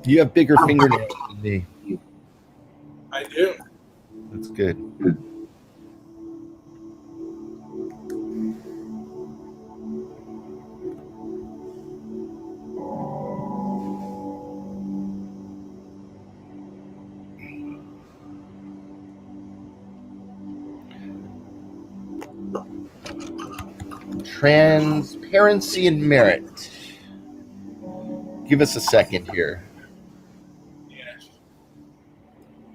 You have bigger fingernails than me. I do. That's good. Transparency and merit. Give us a second here. Yes.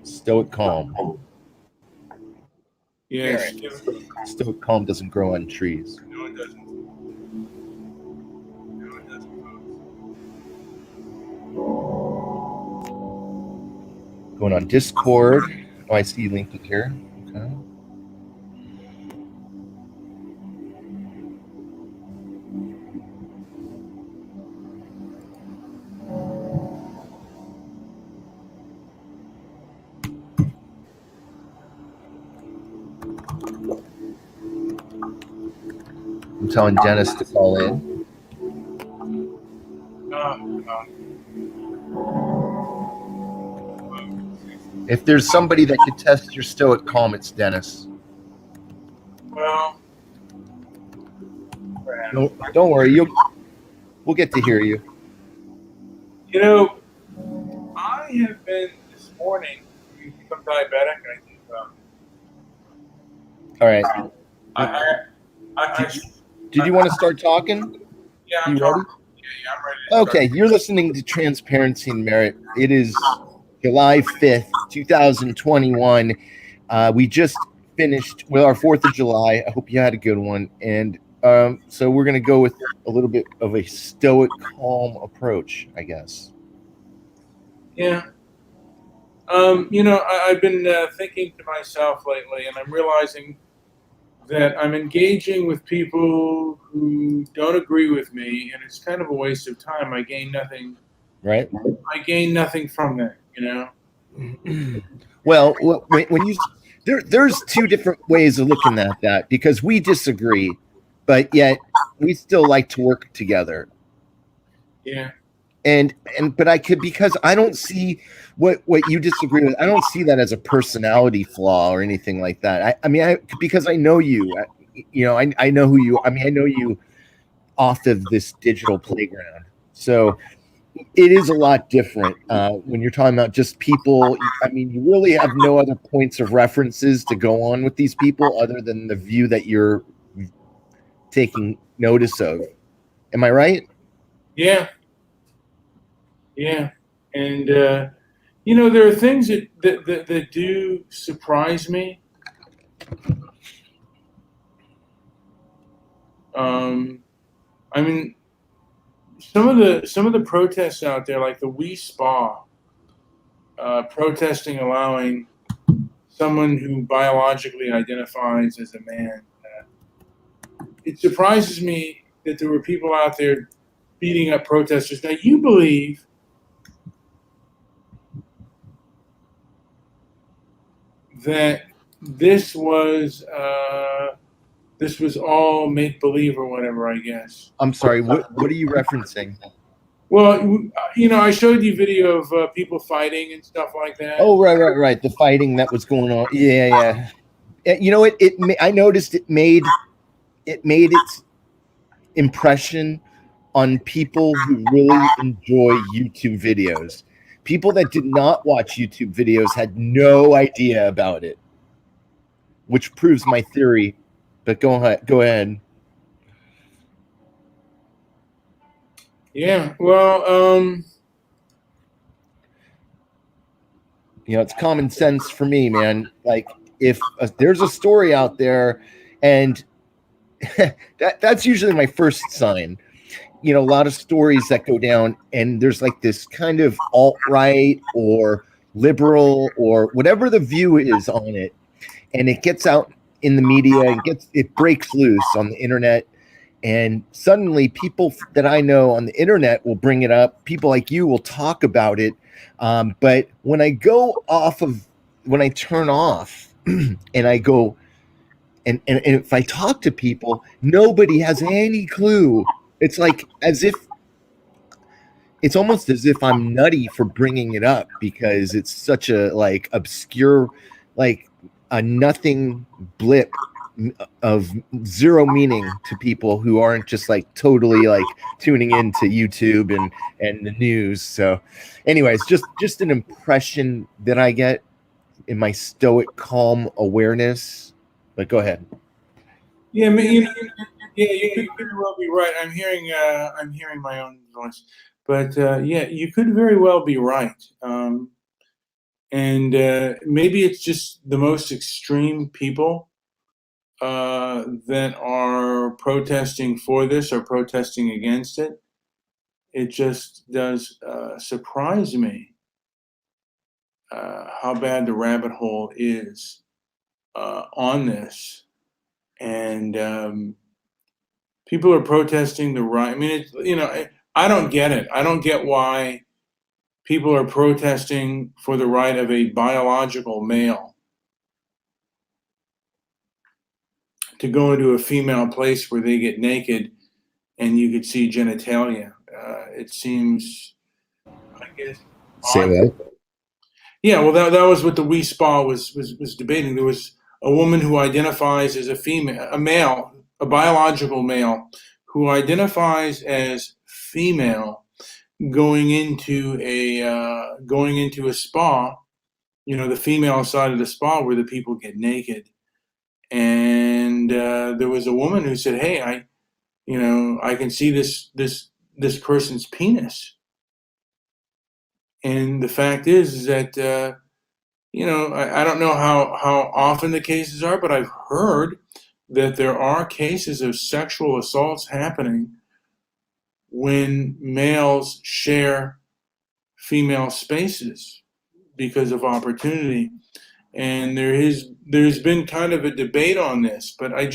Stoic calm. Yes. Stoic calm doesn't grow on trees. No, it doesn't. No, it doesn't. Going on Discord. Oh, I see you linked it here. Okay. I'm telling Dennis to call in. If there's somebody that could test your stoic calm, it's Dennis. Well, don't worry, we'll get to hear you. You know, I have been this morning. You become diabetic, I think. All right. Did you want to start talking? Yeah, I'm ready. Yeah, I'm ready. Okay, you're listening to Transparency and Merit. It is July 5th, 2021. We just finished with our 4th of July. I hope you had a good one. And so we're going to go with a little bit of a stoic, calm approach, I guess. Yeah. I've been thinking to myself lately, and I'm realizing that I'm engaging with people who don't agree with me, and it's kind of a waste of time. I gain nothing. Right. I gain nothing from that, you know? Well, when you there's two different ways of looking at that, because we disagree, but yet we still like to work together. Yeah. But I could, because I don't see what you disagree with. I don't see that as a personality flaw or anything like that. Because I know you. I know who you. I know you off of this digital playground. So it is a lot different when you're talking about just people. You really have no other points of references to go on with these people other than the view that you're taking notice of. Am I right? Yeah. Yeah. And, there are things that do surprise me. Some of the protests out there, like the We Spa, protesting allowing someone who biologically identifies as a man. It surprises me that there were people out there beating up protesters. Now, you believe that this was all make believe or whatever, I guess. I'm sorry. What are you referencing? Well, I showed you video of people fighting and stuff like that. Oh, right. The fighting that was going on. Yeah. I noticed it made its impression on people who really enjoy YouTube videos. People that did not watch YouTube videos had no idea about it, which proves my theory. But go ahead. Yeah, well, it's common sense for me, man. Like, if there's a story out there, and that's usually my first sign. A lot of stories that go down, and there's like this kind of alt-right or liberal or whatever the view is on it, and it gets out in the media and it breaks loose on the internet. And suddenly people that I know on the internet will bring it up. People like you will talk about it. But when I turn off and I go, and if I talk to people, nobody has any clue. It's like as if it's almost as if I'm nutty for bringing it up because it's such a like obscure, like a nothing blip of zero meaning to people who aren't just like totally like tuning into YouTube and the news. So, anyways, just an impression that I get in my stoic, calm awareness. But go ahead. Yeah, yeah, you could very well be right. I'm hearing my own voice, but yeah, you could very well be right. And maybe it's just the most extreme people that are protesting for this or protesting against it. It just does surprise me how bad the rabbit hole is on this, and people are protesting the right. I mean, I don't get it. I don't get why people are protesting for the right of a biological male to go into a female place where they get naked and you could see genitalia. It seems, I guess, Say odd. that. Yeah, well, that was what the Wee Spa was debating. There was a woman who identifies as a female, a male, a biological male, who identifies as female, going into a spa, the female side of the spa where the people get naked, and there was a woman who said, "Hey, I can see this person's penis," and the fact is that I don't know how often the cases are, but I've heard that there are cases of sexual assaults happening when males share female spaces because of opportunity. And there's been kind of a debate on this, but I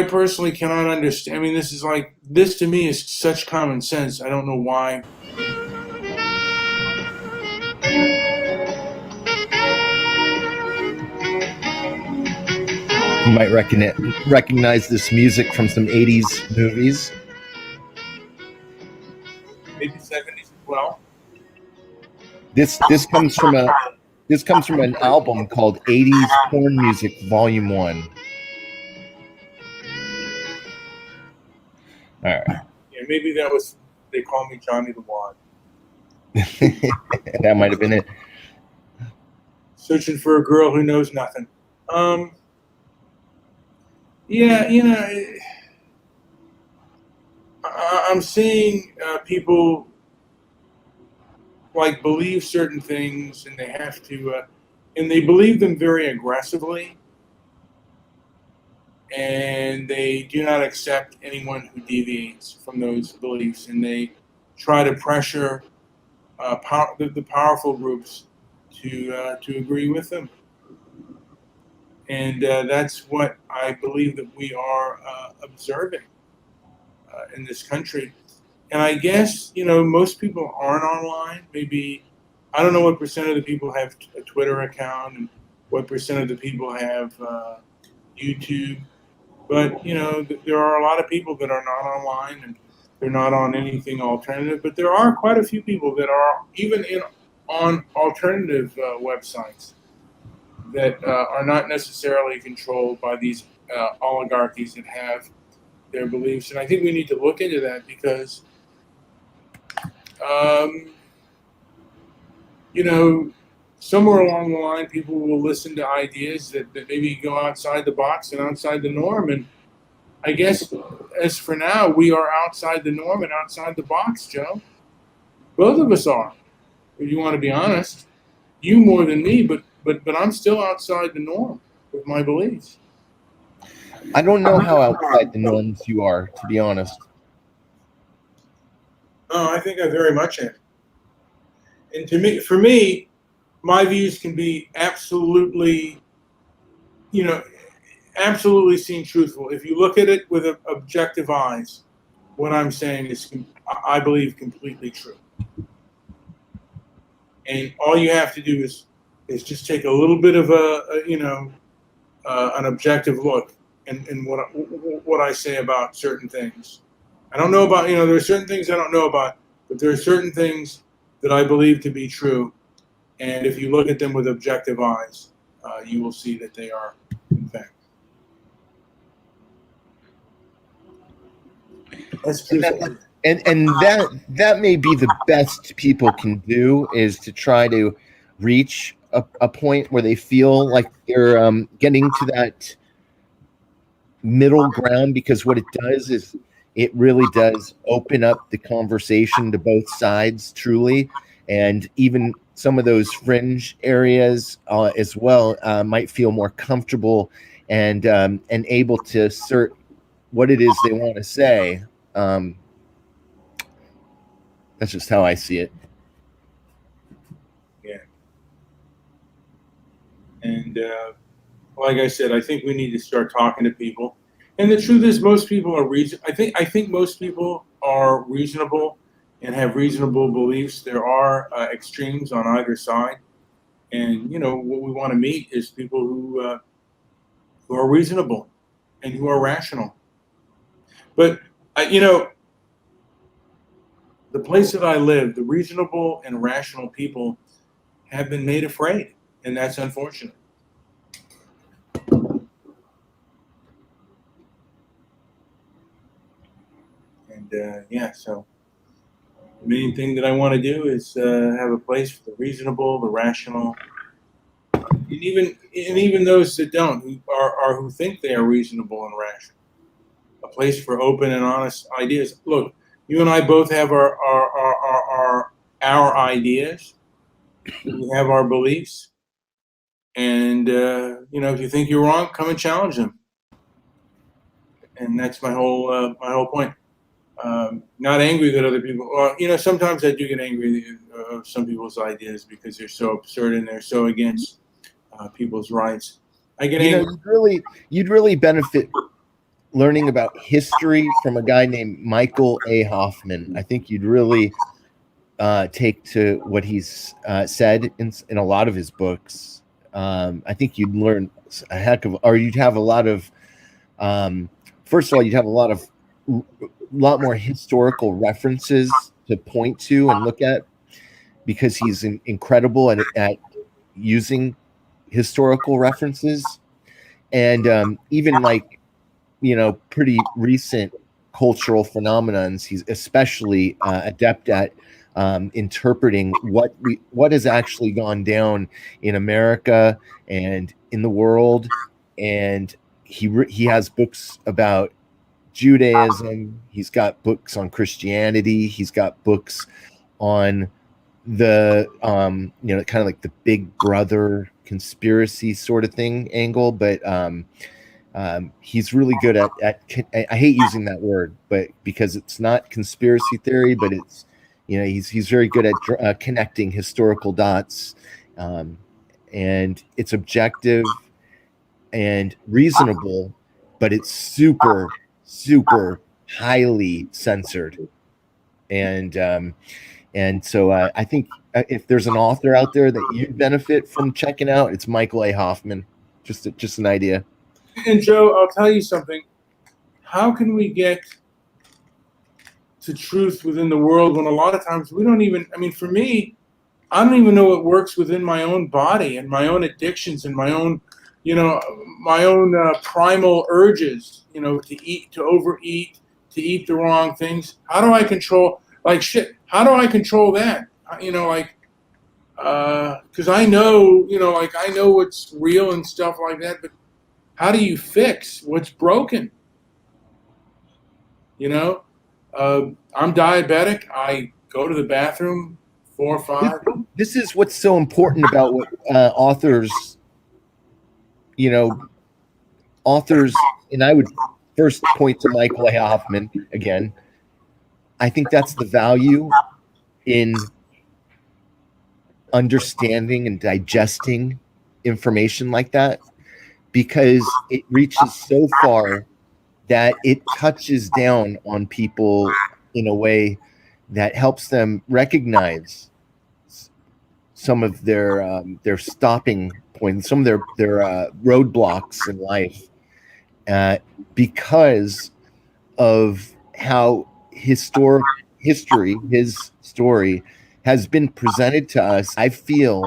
personally cannot understand. I mean, this to me is such common sense. I don't know why. You might recognize this music from some 80s movies. Maybe 70s as well. This comes from an album called 80s Porn Music Volume 1. All right. Yeah, maybe that was They Call Me Johnny the Wad. That might have been it. Searching for a girl who knows nothing. Yeah, I'm seeing people like believe certain things, and they have to, and they believe them very aggressively, and they do not accept anyone who deviates from those beliefs, and they try to pressure the powerful groups to agree with them. And that's what I believe that we are observing in this country. And I guess, most people aren't online. Maybe, I don't know what percent of the people have a Twitter account and what percent of the people have YouTube. But, there are a lot of people that are not online and they're not on anything alternative. But there are quite a few people that are even on alternative websites that are not necessarily controlled by these oligarchies that have their beliefs. And I think we need to look into that because, somewhere along the line, people will listen to ideas that maybe go outside the box and outside the norm. And I guess, as for now, we are outside the norm and outside the box, Joe. Both of us are, if you want to be honest. You more than me, but I'm still outside the norm with my beliefs. I don't know how outside the norms you are, to be honest. Oh, I think I very much am. And for me, my views can be absolutely, absolutely seen truthful. If you look at it with objective eyes, what I'm saying is, I believe, completely true. And all you have to do is just take a little bit of an objective look and what I say about certain things. I don't know about, there are certain things I don't know about, but there are certain things that I believe to be true. And if you look at them with objective eyes, you will see that they are, in fact. That's true. And that may be the best people can do, is to try to reach a point where they feel like they're getting to that middle ground, because what it does is it really does open up the conversation to both sides, truly. And even some of those fringe areas as well might feel more comfortable and able to assert what it is they want to say. That's just how I see it. Yeah. And like I said, I think we need to start talking to people. And the truth is, most people are I think most people are reasonable and have reasonable beliefs. There are extremes on either side, and what we want to meet is people who are reasonable and who are rational. But the place that I live, the reasonable and rational people have been made afraid, and that's unfortunate. And so the main thing that I want to do is have a place for the reasonable, the rational, and even those that don't, who think they are reasonable and rational. A place for open and honest ideas. Look, you and I both have our ideas. We have our beliefs, and if you think you're wrong, come and challenge them. And that's my whole point. Not angry that other people. Well, sometimes I do get angry of some people's ideas because they're so absurd and they're so against people's rights. I get angry. You'd really benefit learning about history from a guy named Michael A. Hoffman. I think you'd really take to what he's said in a lot of his books. I think you'd learn a heck of, or you'd have a lot of. First of all, you'd have a lot more historical references to point to and look at, because he's incredible at using historical references, and even pretty recent cultural phenomenons. He's especially adept at interpreting what has actually gone down in America and in the world. And he has books about Judaism. He's got books on Christianity. He's got books on the kind of like the Big Brother conspiracy sort of thing angle. But he's really good at I hate using that word, but because it's not conspiracy theory, but it's he's very good at connecting historical dots, and it's objective and reasonable, but it's super highly censored. And so I think if there's an author out there that you'd benefit from checking out, it's Michael A. Hoffman. Just an idea. And Joe, I'll tell you something. How can we get to truth within the world when a lot of times we don't even, for me, I don't even know what works within my own body and my own addictions and my own, primal urges, to eat, to overeat, to eat the wrong things. How do I control, how do I control that? Because I know, I know what's real and stuff like that, but how do you fix what's broken? I'm diabetic. I go to the bathroom 4 or 5. This is what's so important about what authors, and I would first point to Michael A. Hoffman again. I think that's the value in understanding and digesting information like that, because it reaches so far that it touches down on people in a way that helps them recognize some of their stopping points, some of their roadblocks in life, because of how historic history, his story has been presented to us, I feel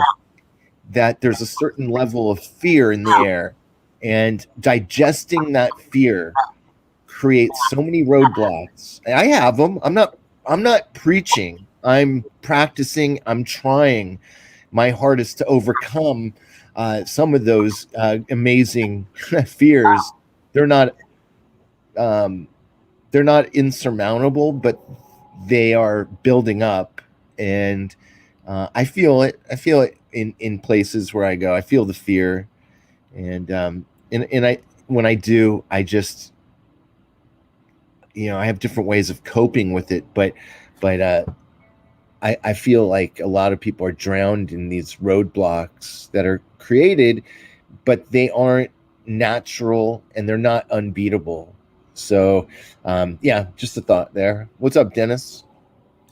that there's a certain level of fear in the air, and digesting that fear creates so many roadblocks. I have them. I'm not preaching. I'm practicing. I'm trying my hardest to overcome some of those amazing fears. They're not um, they're not insurmountable, but they are building up, and I feel it. I feel it in places where I go. I feel the fear, and I when I do, I just I have different ways of coping with it, but I feel like a lot of people are drowned in these roadblocks that are created, but they aren't natural and they're not unbeatable. So, yeah, just a thought there. What's up, Dennis,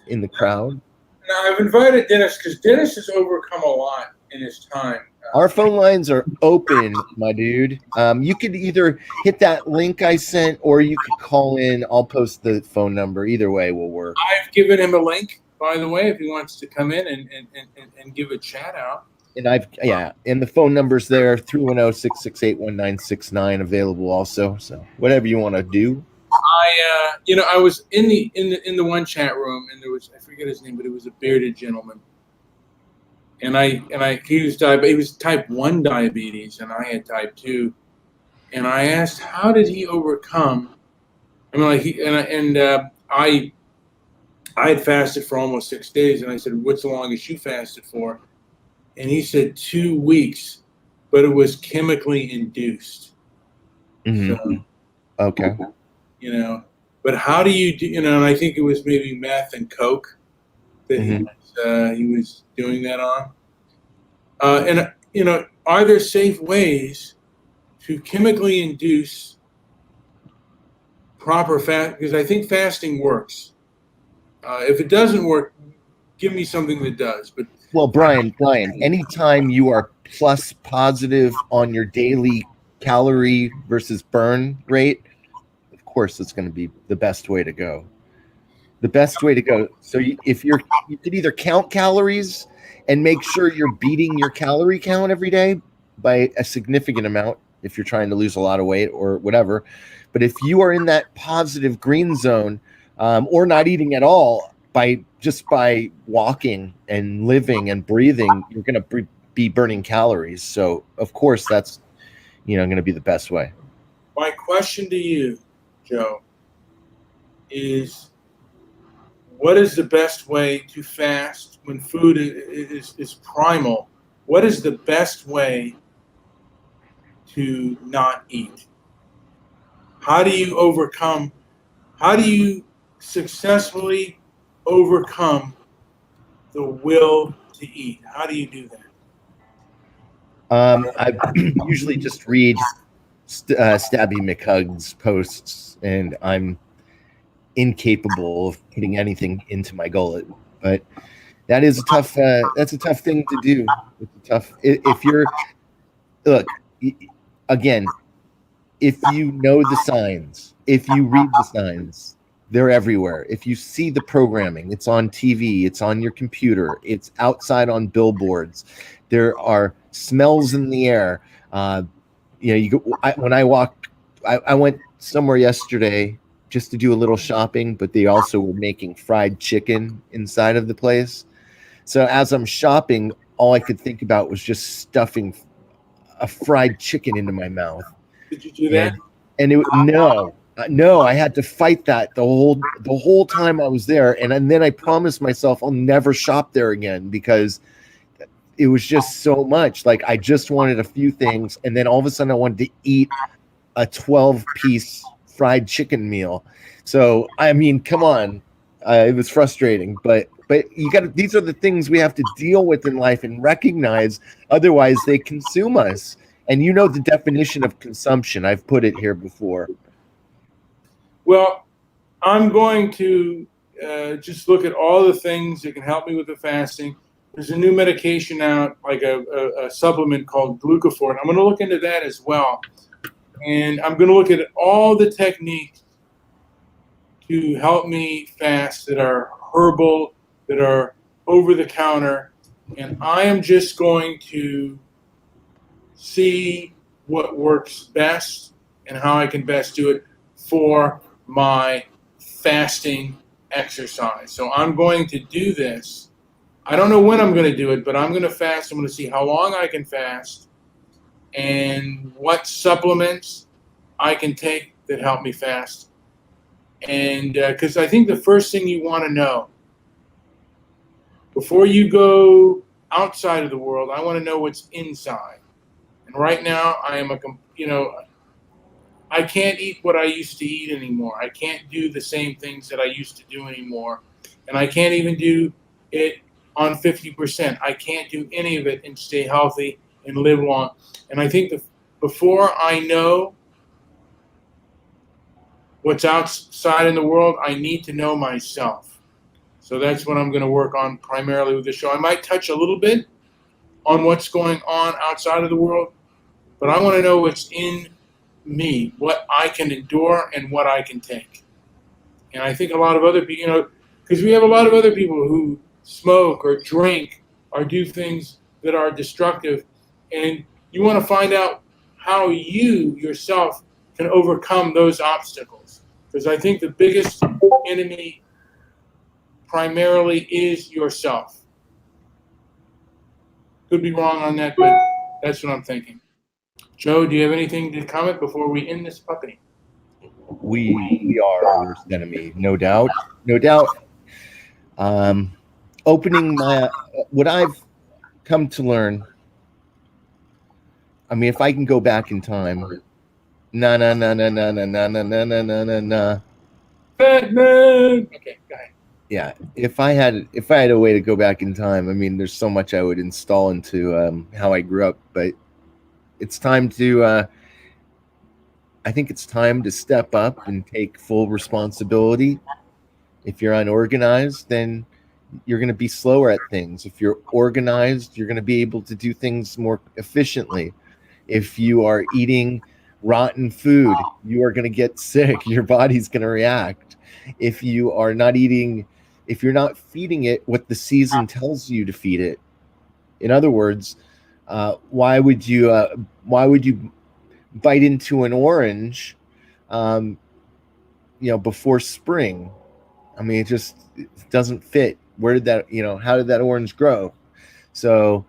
in the crowd? Now, I've invited Dennis because Dennis has overcome a lot in his time. Our phone lines are open, my dude. You could either hit that link I sent or you could call in. I'll post the phone number. Either way will work. I've given him a link, by the way, if he wants to come in and give a chat out. And and the phone number's there, 310-668-1969, available also. So whatever you want to do. I was in the one chat room, and there was, I forget his name, but it was a bearded gentleman. And he was type 1 diabetes, and I had type 2. And I asked, how did he overcome? I mean, I had fasted for almost 6 days, and I said, what's the longest you fasted for? And he said 2 weeks, but it was chemically induced. Mm-hmm. So, okay. But how do you do? And I think it was maybe meth and coke that he was doing that on. Are there safe ways to chemically induce proper fast? Because I think fasting works. If it doesn't work, give me something that does. But well, Brian, anytime you are plus positive on your daily calorie versus burn rate, of course, it's going to be the best way to go. The best way to go. So you could either count calories and make sure you're beating your calorie count every day by a significant amount if you're trying to lose a lot of weight or whatever. But if you are in that positive green zone, or not eating at all, by walking and living and breathing, you're going to be burning calories. So of course that's going to be the best way. My question to you, Joe, is what is the best way to fast when food is primal? What is the best way to not eat? How do you successfully overcome the will to eat? How do you do that? I usually just read Stabby McHug's posts, and I'm incapable of putting anything into my gullet. But that is a tough. That's a tough thing to do. It's a tough. If you're again, if you know the signs, if you read the signs, they're everywhere. If you see the programming, it's on TV, it's on your computer, it's outside on billboards. There are smells in the air. When I walk, I went somewhere yesterday just to do a little shopping, but they also were making fried chicken inside of the place. So as I'm shopping, all I could think about was just stuffing a fried chicken into my mouth. Did you do that? And no, I had to fight that the whole time I was there. And then I promised myself I'll never shop there again because it was just so much. Like I just wanted a few things, and then all of a sudden I wanted to eat a 12-piece fried chicken meal. So I mean, come on, it was frustrating, but these are the things we have to deal with in life and recognize. Otherwise, they consume us. And you know the definition of consumption. I've put it here before. Well, I'm going to just look at all the things that can help me with the fasting. There's a new medication out, like a supplement called glucophore. I'm going to look into that as well. And I'm going to look at all the techniques to help me fast that are herbal, that are over the counter, and I am just going to see what works best and how I can best do it for my fasting exercise. So I'm going to do this. I don't know when I'm going to do it, but I'm going to fast. I'm going to see how long I can fast and what supplements I can take that help me fast. And because I think the first thing you want to know before you go outside of the world, I want to know what's inside. And right now, I am I can't eat what I used to eat anymore. I can't do the same things that I used to do anymore. And I can't even do it on 50%. I can't do any of it and stay healthy and live long. And I think before I know what's outside in the world, I need to know myself. So that's what I'm going to work on primarily with the show. I might touch a little bit on what's going on outside of the world, but I want to know what's in me, what I can endure and what I can take. And I think a lot of other people, because we have a lot of other people who smoke or drink or do things that are destructive. And you want to find out how you yourself can overcome those obstacles. Because I think the biggest enemy primarily is yourself. Could be wrong on that, but that's what I'm thinking. Joe, do you have anything to comment before we end this puppy? We are our worst enemy, no doubt, no doubt. Opening what I've come to learn. I mean, if I can go back in time, na na na na na na na na na na na na. Batman. Okay, go ahead. Yeah, if I had a way to go back in time, I mean, there's so much I would install into how I grew up, but it's time to. I think it's time to step up and take full responsibility. If you're unorganized, then you're going to be slower at things. If you're organized, you're going to be able to do things more efficiently. If you are eating rotten food, you are going to get sick. Your body's going to react. If you are not eating, if you're not feeding it what the season tells you to feed it, in other words, why would you bite into an orange, before spring? I mean, it doesn't fit. Where did that, how did that orange grow? So,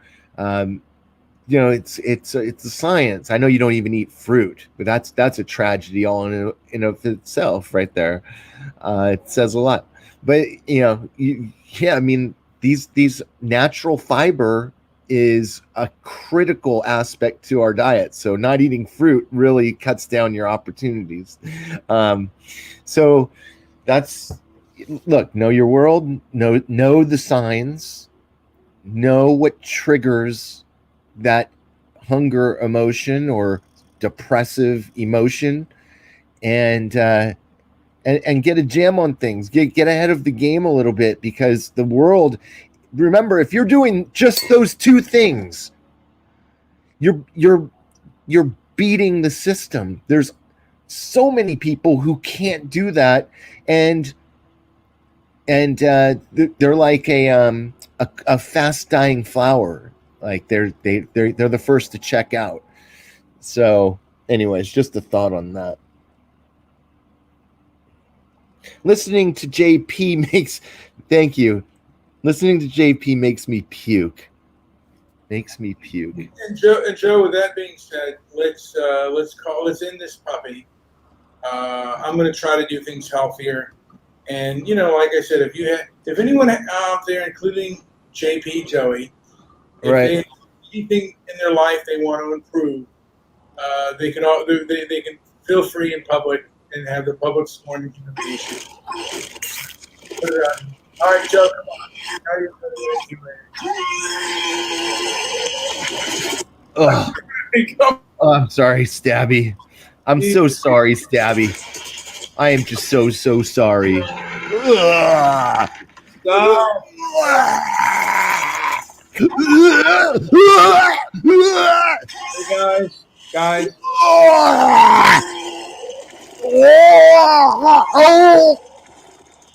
it's a science. I know you don't even eat fruit, but that's a tragedy all in of itself, right there. It says a lot. But I mean, these natural fiber is a critical aspect to our diet. So not eating fruit really cuts down your opportunities. So know your world, know the signs, know what triggers that hunger emotion or depressive emotion, and get a jam on things. Get ahead of the game a little bit, because the world, remember, if you're doing just those two things, you're beating the system. There's so many people who can't do that, and they're like a fast dying flower. Like they're the first to check out. So, anyways, just a thought on that. Listening to JP thank you. Listening to JP makes me puke. And Joe, with that being said, let's end this puppy. I'm going to try to do things healthier. And like I said, if anyone out there, including JP, Joey, if they have anything in their life they want to improve, they can feel free in public and have the public sworn intimidation. All right, Joe, come on. Now you're I'm sorry, Stabby. I'm so sorry, Stabby. I am just so sorry. Hey guys.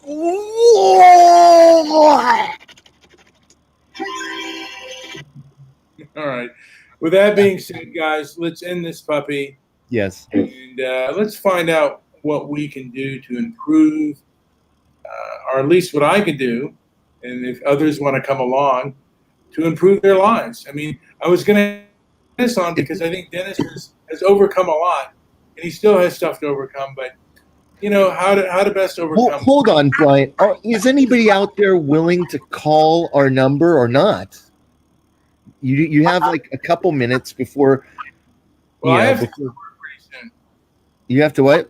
All right. With that being said, guys, let's end this puppy. Yes. And let's find out what we can do to improve, or at least what I can do, and if others want to come along, to improve their lives. I mean, I was going to have Dennis on because I think Dennis has overcome a lot, and he still has stuff to overcome. But how to best overcome. Hold on, Brian. Is anybody out there willing to call our number or not? You have like a couple minutes before. Well, I have to get to work pretty soon. You have to what?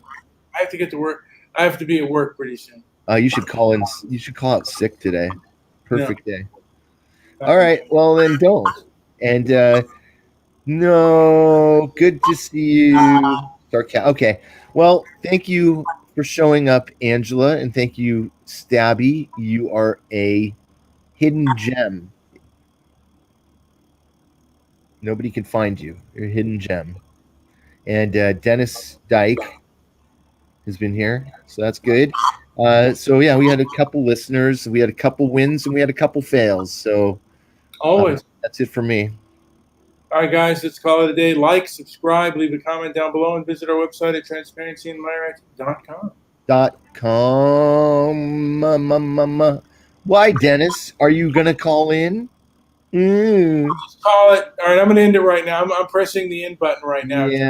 I have to get to work. I have to be at work pretty soon. You should call in. You should call out sick today. Perfect day. All right. Well, then don't. And no, good to see you. Okay. Well, thank you for showing up, Angela, and thank you, Stabby. You are a hidden gem. Nobody can find you. You're a hidden gem. And Dennis Dyke has been here, so that's good. So yeah, we had a couple listeners, we had a couple wins, and we had a couple fails. So always, that's it for me. All right, guys, let's call it a day. Like, subscribe, leave a comment down below, and visit our website at transparencyandlight.com. Why, Dennis? Are you gonna call in? Let's call it. All right, I'm going to end it right now. I'm pressing the end button right now. Yeah.